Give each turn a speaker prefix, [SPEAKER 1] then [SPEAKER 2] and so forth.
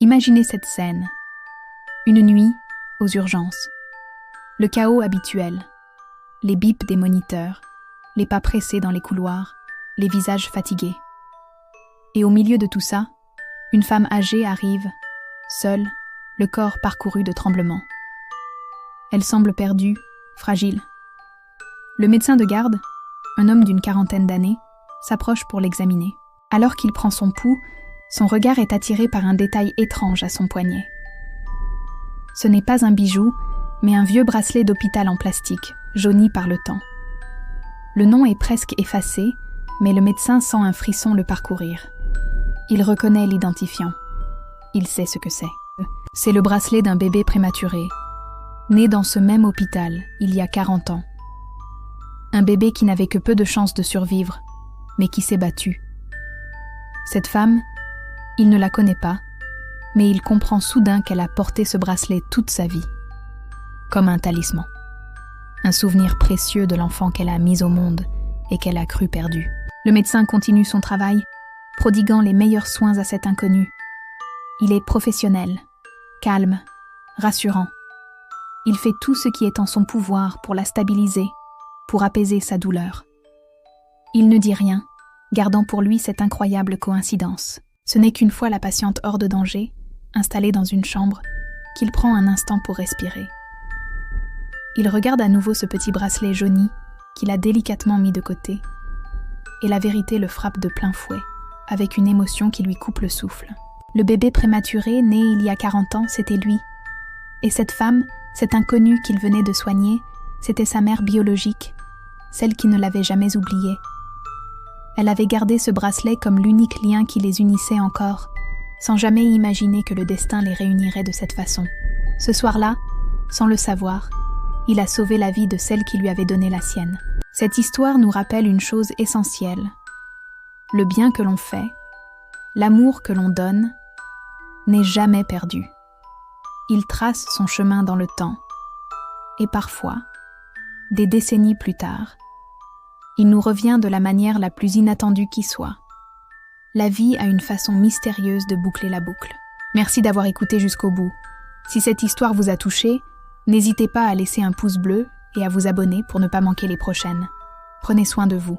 [SPEAKER 1] Imaginez cette scène. Une nuit, aux urgences. Le chaos habituel. Les bips des moniteurs, les pas pressés dans les couloirs, les visages fatigués. Et au milieu de tout ça, une femme âgée arrive, seule, le corps parcouru de tremblements. Elle semble perdue, fragile. Le médecin de garde, un homme d'une quarantaine d'années, s'approche pour l'examiner. Alors qu'il prend son pouls, son regard est attiré par un détail étrange à son poignet. Ce n'est pas un bijou, mais un vieux bracelet d'hôpital en plastique, jauni par le temps. Le nom est presque effacé, mais le médecin sent un frisson le parcourir. Il reconnaît l'identifiant. Il sait ce que c'est. C'est le bracelet d'un bébé prématuré, né dans ce même hôpital, il y a 40 ans. Un bébé qui n'avait que peu de chances de survivre, mais qui s'est battu. Cette femme, il ne la connaît pas, mais il comprend soudain qu'elle a porté ce bracelet toute sa vie, comme un talisman. Un souvenir précieux de l'enfant qu'elle a mis au monde et qu'elle a cru perdu. Le médecin continue son travail, prodiguant les meilleurs soins à cet inconnu. Il est professionnel, calme, rassurant. Il fait tout ce qui est en son pouvoir pour la stabiliser, pour apaiser sa douleur. Il ne dit rien, gardant pour lui cette incroyable coïncidence. Ce n'est qu'une fois la patiente hors de danger, installée dans une chambre, qu'il prend un instant pour respirer. Il regarde à nouveau ce petit bracelet jauni qu'il a délicatement mis de côté, et la vérité le frappe de plein fouet, avec une émotion qui lui coupe le souffle. Le bébé prématuré, né il y a 40 ans, c'était lui. Et cette femme, cet inconnu qu'il venait de soigner, c'était sa mère biologique, celle qui ne l'avait jamais oublié. Elle avait gardé ce bracelet comme l'unique lien qui les unissait encore, sans jamais imaginer que le destin les réunirait de cette façon. Ce soir-là, sans le savoir, il a sauvé la vie de celle qui lui avait donné la sienne. Cette histoire nous rappelle une chose essentielle. Le bien que l'on fait, l'amour que l'on donne, n'est jamais perdu. Il trace son chemin dans le temps. Et parfois, des décennies plus tard, il nous revient de la manière la plus inattendue qui soit. La vie a une façon mystérieuse de boucler la boucle. Merci d'avoir écouté jusqu'au bout. Si cette histoire vous a touché, n'hésitez pas à laisser un pouce bleu et à vous abonner pour ne pas manquer les prochaines. Prenez soin de vous.